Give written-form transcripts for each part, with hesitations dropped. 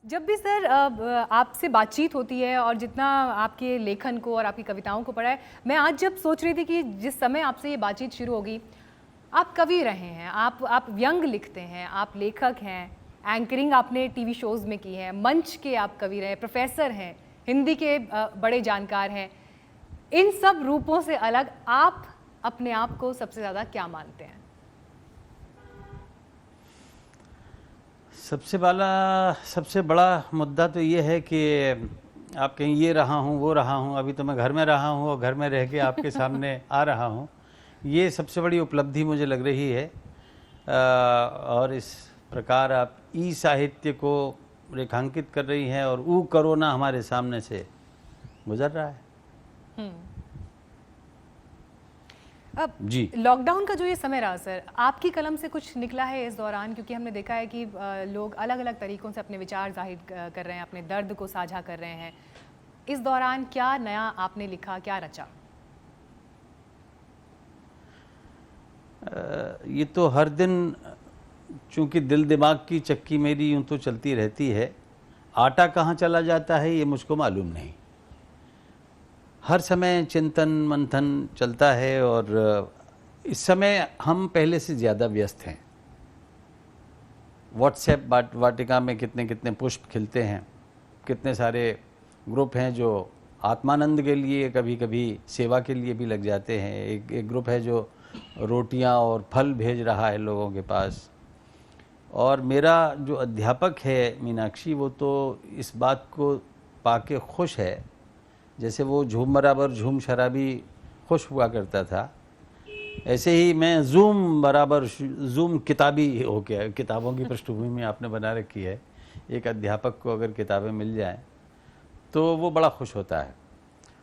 जब भी सर आपसे बातचीत होती है और जितना आपके लेखन को और आपकी कविताओं को पढ़ा है, मैं आज जब सोच रही थी कि जिस समय आपसे ये बातचीत शुरू होगी, आप कवि रहे हैं, आप व्यंग लिखते हैं, आप लेखक हैं, एंकरिंग आपने टीवी शोज़ में की है, मंच के आप कवि रहे, प्रोफेसर हैं, हिंदी के बड़े जानकार हैं। इन सब रूपों से अलग आप अपने आप को सबसे ज़्यादा क्या मानते हैं? सबसे बड़ा मुद्दा तो ये है कि आप कहीं ये रहा हूँ वो रहा हूँ, अभी तो मैं घर में रहा हूँ और घर में रह के आपके सामने आ रहा हूँ। ये सबसे बड़ी उपलब्धि मुझे लग रही है। और इस प्रकार आप ई साहित्य को रेखांकित कर रही हैं और ऊ कोरोना हमारे सामने से गुजर रहा है। अब जी, लॉकडाउन का जो ये समय रहा सर, आपकी कलम से कुछ निकला है इस दौरान? क्योंकि हमने देखा है कि लोग अलग अलग तरीक़ों से अपने विचार ज़ाहिर कर रहे हैं, अपने दर्द को साझा कर रहे हैं। इस दौरान क्या नया आपने लिखा, क्या रचा? ये तो हर दिन चूँकि दिल दिमाग की चक्की मेरी यूँ तो चलती रहती है, आटा कहाँ चला जाता है ये मुझको मालूम नहीं। हर समय चिंतन मंथन चलता है और इस समय हम पहले से ज़्यादा व्यस्त हैं। व्हाट्सएप वाटिका में कितने कितने पुष्प खिलते हैं, कितने सारे ग्रुप हैं जो आत्मानंद के लिए, कभी कभी सेवा के लिए भी लग जाते हैं। एक ग्रुप है जो रोटियां और फल भेज रहा है लोगों के पास। और मेरा जो अध्यापक है मीनाक्षी, वो तो इस बात को पाके खुश है, जैसे वो झूम बराबर झूम शराबी खुश हुआ करता था, ऐसे ही मैं जूम बराबर जूम किताबी हो गया। किताबों की पृष्ठभूमि आपने बना रखी है। एक अध्यापक को अगर किताबें मिल जाएं तो वो बड़ा खुश होता है।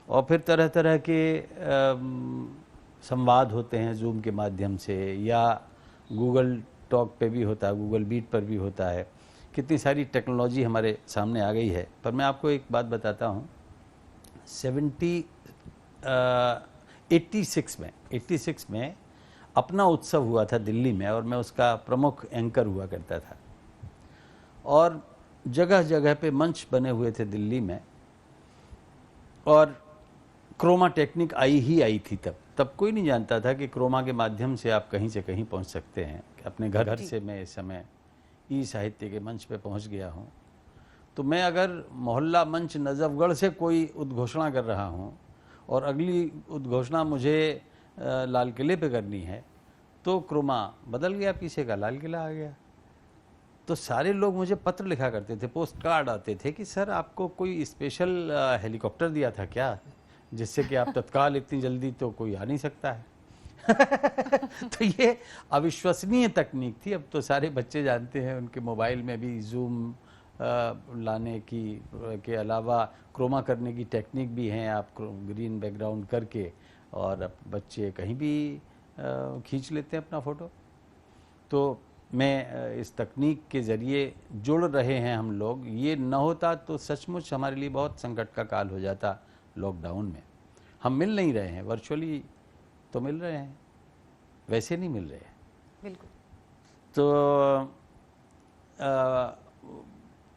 और फिर तरह तरह के संवाद होते हैं जूम के माध्यम से, या गूगल टॉक पे भी होता है, गूगल मीट पर भी होता है। कितनी सारी टेक्नोलॉजी हमारे सामने आ गई है। पर मैं आपको एक बात बताता हूँ, 86 में अपना उत्सव हुआ था दिल्ली में और मैं उसका प्रमुख एंकर हुआ करता था। और जगह जगह पे मंच बने हुए थे दिल्ली में, और क्रोमा टेक्निक आई थी। तब कोई नहीं जानता था कि क्रोमा के माध्यम से आप कहीं से कहीं पहुंच सकते हैं। अपने घर से मैं इस समय ई साहित्य के मंच पे पहुंच गया हूं। तो मैं अगर मोहल्ला मंच नजफगढ़ से कोई उद्घोषणा कर रहा हूं और अगली उद्घोषणा मुझे लाल किले पे करनी है, तो क्रोमा बदल गया, पीछे का लाल किला आ गया। तो सारे लोग मुझे पत्र लिखा करते थे, पोस्ट कार्ड आते थे कि सर आपको कोई स्पेशल हेलीकॉप्टर दिया था क्या, जिससे कि आप तत्काल इतनी जल्दी तो कोई आ नहीं सकता है। तो ये अविश्वसनीय तकनीक थी। अब तो सारे बच्चे जानते हैं, उनके मोबाइल में भी जूम लाने की के अलावा क्रोमा करने की टेक्निक भी हैं। आप ग्रीन बैकग्राउंड करके और बच्चे कहीं भी खींच लेते हैं अपना फ़ोटो। तो मैं इस तकनीक के ज़रिए जुड़ रहे हैं हम लोग। ये न होता तो सचमुच हमारे लिए बहुत संकट का काल हो जाता। लॉकडाउन में हम मिल नहीं रहे हैं, वर्चुअली तो मिल रहे हैं, वैसे नहीं मिल रहे हैं। बिल्कुल। तो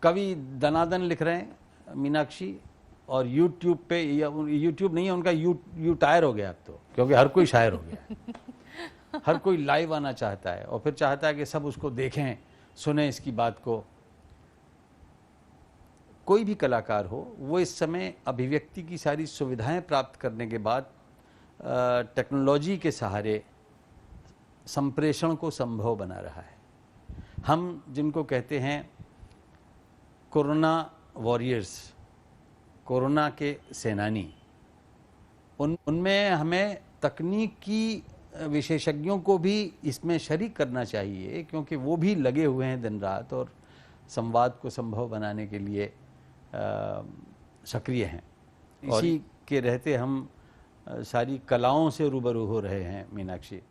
कवि दनादन लिख रहे हैं मीनाक्षी, और यूट्यूब पे, या यूट्यूब नहीं है उनका, यू टायर हो गया अब तो, क्योंकि हर कोई शायर हो गया है। हर कोई लाइव आना चाहता है और फिर चाहता है कि सब उसको देखें, सुने इसकी बात को। कोई भी कलाकार हो, वो इस समय अभिव्यक्ति की सारी सुविधाएं प्राप्त करने के बाद टेक्नोलॉजी के सहारे संप्रेषण को संभव बना रहा है। हम जिनको कहते हैं कोरोना वॉरियर्स, कोरोना के सेनानी, उनमें हमें तकनीकी विशेषज्ञों को भी इसमें शरीक करना चाहिए, क्योंकि वो भी लगे हुए हैं दिन रात और संवाद को संभव बनाने के लिए सक्रिय हैं। इसी के रहते हम सारी कलाओं से रूबरू हो रहे हैं मीनाक्षी।